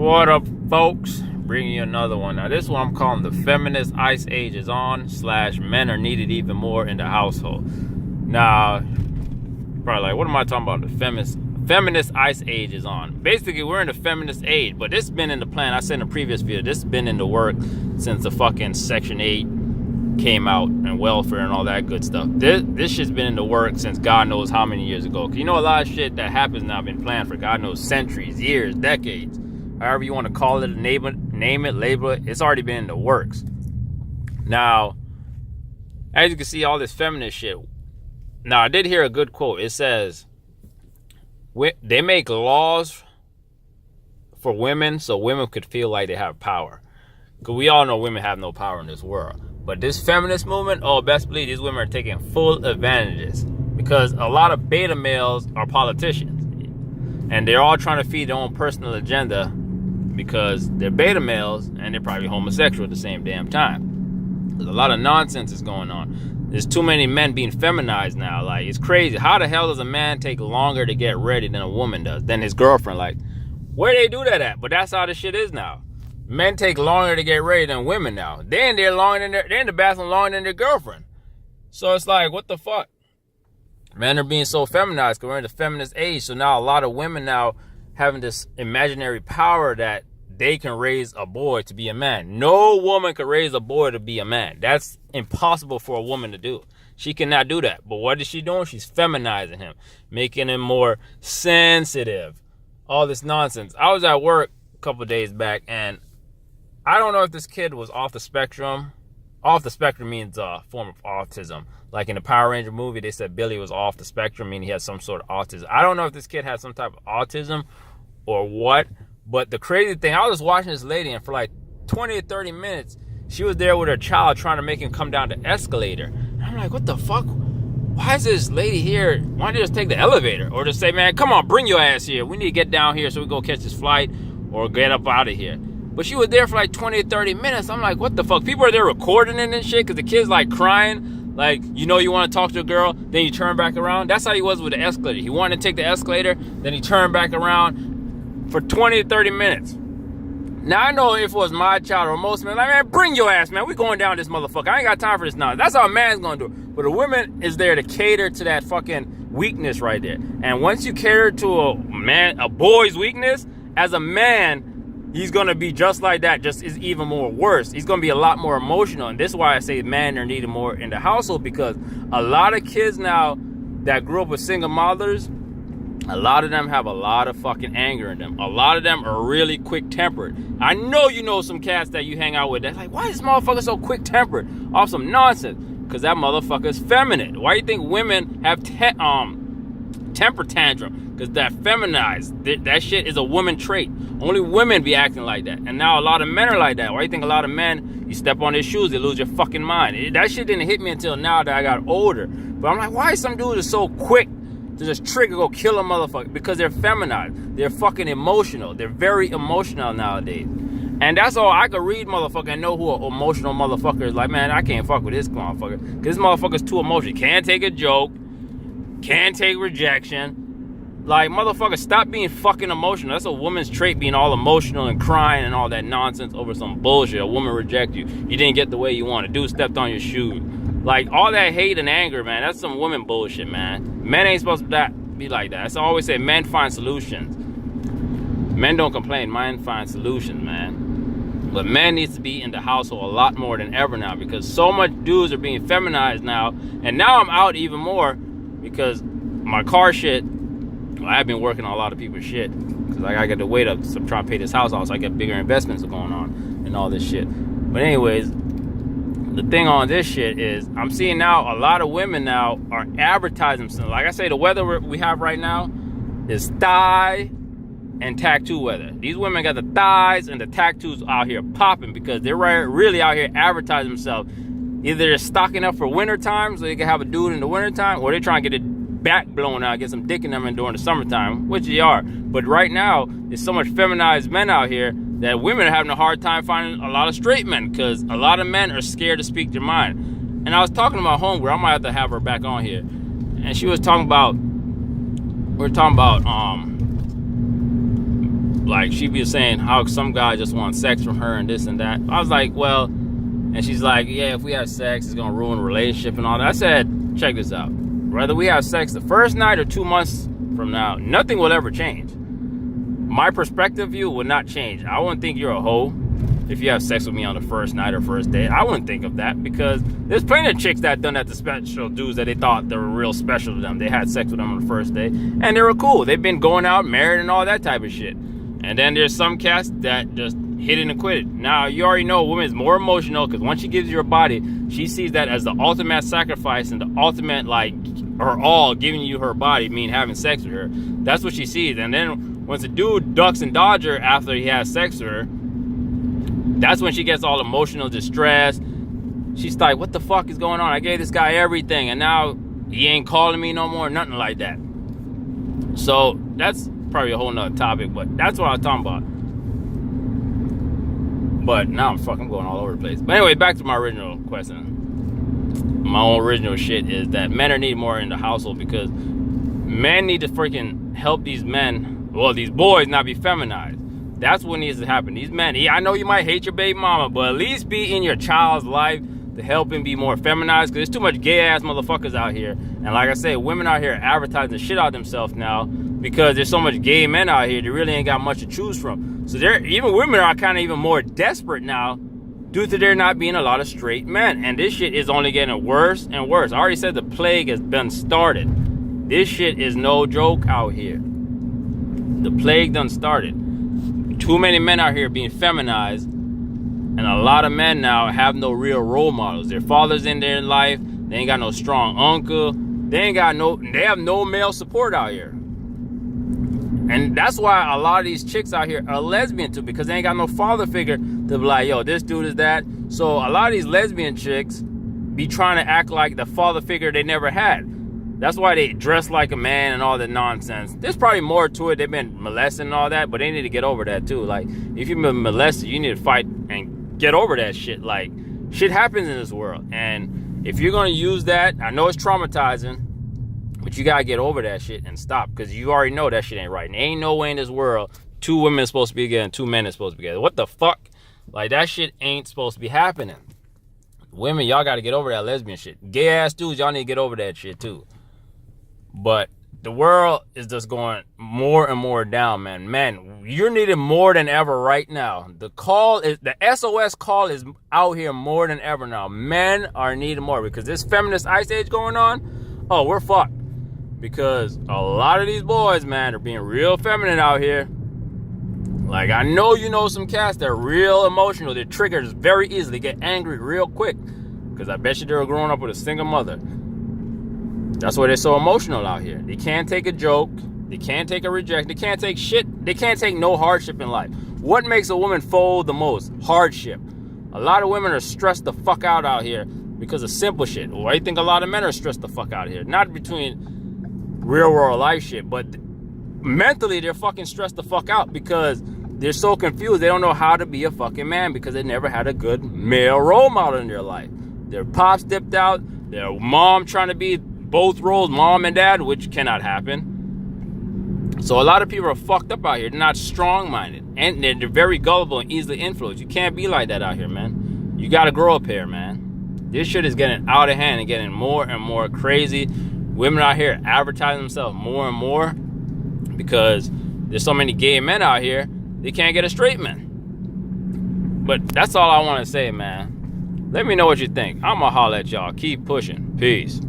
What up, folks? Bringing you another one. Now, this one I'm calling the Feminist Ice Age is on / men are needed even more in the household. Now, probably like, what am I talking about? The Feminist Ice Age is on. Basically, we're in the feminist age, but this has been in the plan. I said in a previous video, this has been in the work since the fucking Section 8 came out and welfare and all that good stuff. This shit's been in the work since God knows how many years ago. Cause you know, a lot of shit that happens now been planned for God knows centuries, years, decades. However you want to call it, name it, label it, it's already been in the works. Now, as you can see, all this feminist shit. Now, I did hear a good quote. It says, they make laws for women so women could feel like they have power. Because we all know women have no power in this world. But this feminist movement, oh, best believe these women are taking full advantages. Because a lot of beta males are politicians. And they're all trying to feed their own personal agenda because they're beta males and they're probably homosexual at the same damn time. There's a lot of nonsense is going on. There's too many men being feminized now. Like, it's crazy. How the hell does a man take longer to get ready than a woman does, than his girlfriend? Like, where they do that at? But that's how this shit is now. Men take longer to get ready than women now. They're in the bathroom longer than their girlfriend. So it's like, what the fuck? Men are being so feminized because we're in the feminist age. So now a lot of women now having this imaginary power that they can raise a boy to be a man. No woman can raise a boy to be a man. That's impossible for a woman to do. She cannot do that. But what is she doing? She's feminizing him, making him more sensitive. All this nonsense. I was at work a couple of days back, and I don't know if this kid was off the spectrum. Off the spectrum means a form of autism. Like in the Power Ranger movie, they said Billy was off the spectrum, meaning he had some sort of autism. I don't know if this kid had some type of autism or what. But the crazy thing, I was watching this lady, and for like 20 or 30 minutes, she was there with her child trying to make him come down the escalator. And I'm like, what the fuck? Why is this lady here? Why don't you just take the elevator? Or just say, man, come on, bring your ass here. We need to get down here so we can go catch this flight or get up out of here. But she was there for like 20 or 30 minutes. I'm like, what the fuck? People are there recording it and shit because the kid's like crying. Like, you know, you want to talk to a girl, then you turn back around. That's how he was with the escalator. He wanted to take the escalator, then he turned back around for 20 to 30 minutes. Now, I know if it was my child or most men, like, man, bring your ass, man. We going down this motherfucker. I ain't got time for this now. That's how a man's going to do it. But a woman is there to cater to that fucking weakness right there. And once you cater to a boy's weakness, as a man, he's going to be just like that, just is even more worse. He's going to be a lot more emotional. And this is why I say men are needed more in the household, because a lot of kids now that grew up with single mothers, a lot of them have a lot of fucking anger in them. A lot of them are really quick-tempered. I know you know some cats that you hang out with that's like, why is this motherfucker so quick-tempered? Off some nonsense. Because that motherfucker's feminine. Why do you think women have temper tantrum? Because that feminized, that shit is a woman trait. Only women be acting like that. And now a lot of men are like that. Why do you think a lot of men, you step on their shoes, they lose your fucking mind? That shit didn't hit me until now that I got older. But I'm like, why some dudes are so quick to just trigger, go kill a motherfucker? Because they're feminized. They're fucking emotional. They're very emotional nowadays. And that's all I could read, motherfucker, and know who an emotional motherfucker is. Like, man, I can't fuck with this motherfucker. Because this motherfucker's too emotional. Can't take a joke. Can't take rejection. Like, motherfucker, stop being fucking emotional. That's a woman's trait, being all emotional and crying and all that nonsense over some bullshit. A woman reject you. You didn't get the way you wanted. Dude stepped on your shoe. Like, all that hate and anger, man, that's some women bullshit, man. Men ain't supposed to be like that. That's I always say, men find solutions. Men don't complain. Men find solutions, man. But men needs to be in the household a lot more than ever now, because so much dudes are being feminized now. And now I'm out even more because my car shit, I've been working on a lot of people's shit because I gotta get the weight up to try to pay this house off, so I get bigger investments going on and all this shit. But anyways, the thing on this shit is I'm seeing now a lot of women now are advertising themselves. Like I say, the weather we have right now is thigh and tattoo weather. These women got the thighs and the tattoos out here popping because they're really out here advertising themselves. Either they're stocking up for winter time so they can have a dude in the winter time, or they're trying to get it back blown out, get some dick in them during the summertime, which they are. But right now, there's so much feminized men out here that women are having a hard time finding a lot of straight men because a lot of men are scared to speak their mind. And I was talking to my homegirl, I might have to have her back on here, and she was talking about, like she be saying how some guy just wants sex from her and this and that. I was like, well, and she's like, yeah, if we have sex, it's gonna ruin the relationship and all that. I said, check this out. Whether we have sex the first night or 2 months from now, nothing will ever change. My perspective view will not change. I wouldn't think you're a hoe if you have sex with me on the first night or first date. I wouldn't think of that, because there's plenty of chicks that done that to special dudes that they thought they were real special to them. They had sex with them on the first day and they were cool. They've been going out, married and all that type of shit. And then there's some cats that just hit it and quit it. Now, you already know a woman is more emotional, because once she gives you her body, she sees that as the ultimate sacrifice and the ultimate, like, her all, giving you her body, mean having sex with her. That's what she sees. And then once a dude ducks and dodges her after he has sex with her, that's when she gets all emotional distress. She's like, what the fuck is going on? I gave this guy everything and now he ain't calling me no more, nothing like that. So that's probably a whole nother topic, but that's what I was talking about. But now I'm going all over the place. But anyway, back to my original question. My own original shit is that men are needed more in the household, because men need to freaking help these men, well, these boys, not be feminized. That's what needs to happen. These men, I know you might hate your baby mama, but at least be in your child's life to help him be more feminized, because there's too much gay ass motherfuckers out here. And like I said, women out here advertising the shit out of themselves now, because there's so much gay men out here. They really ain't got much to choose from. So even women are kind of even more desperate now, due to there not being a lot of straight men. And this shit is only getting worse and worse. I already said the plague has been started. This shit is no joke out here. The plague done started. Too many men out here being feminized, and a lot of men now have no real role models. Their fathers in their life, they ain't got no strong uncle, they have no male support out here. And that's why a lot of these chicks out here are lesbian too, because they ain't got no father figure to be like, yo, this dude is that. So a lot of these lesbian chicks be trying to act like the father figure they never had. That's why they dress like a man and all that nonsense. There's probably more to it. They've been molested and all that, but they need to get over that too. Like, if you've been molested, you need to fight and get over that shit. Like, shit happens in this world. And if you're going to use that, I know it's traumatizing, but you got to get over that shit and stop, because you already know that shit ain't right. And there ain't no way in this world 2 women are supposed to be together and 2 men are supposed to be together. What the fuck? Like, that shit ain't supposed to be happening. Women, y'all got to get over that lesbian shit. Gay ass dudes, y'all need to get over that shit too. But the world is just going more and more down, man. Man, you're needed more than ever right now. The SOS call is out here more than ever now. Men are needed more, because this feminist ice age going on, oh, we're fucked. Because a lot of these boys, man, are being real feminine out here. Like, I know you know some cats that are real emotional. They're triggered very easily, get angry real quick. Because I bet you they were growing up with a single mother. That's why they're so emotional out here. They can't take a joke. They can't take a rejection. They can't take shit. They can't take no hardship in life. What makes a woman fold the most? Hardship. A lot of women are stressed the fuck out here because of simple shit. Well, I think a lot of men are stressed the fuck out here. Not between real world life shit, but mentally they're fucking stressed the fuck out because they're so confused. They don't know how to be a fucking man because they never had a good male role model in their life. Their pops dipped out. Their mom trying to be both roles, mom and dad, which cannot happen. So a lot of people are fucked up out here. They're not strong-minded. And they're very gullible and easily influenced. You can't be like that out here, man. You got to grow up here, man. This shit is getting out of hand and getting more and more crazy. Women out here advertising themselves more and more because there's so many gay men out here, they can't get a straight man. But that's all I want to say, man. Let me know what you think. I'm going to holler at y'all. Keep pushing. Peace.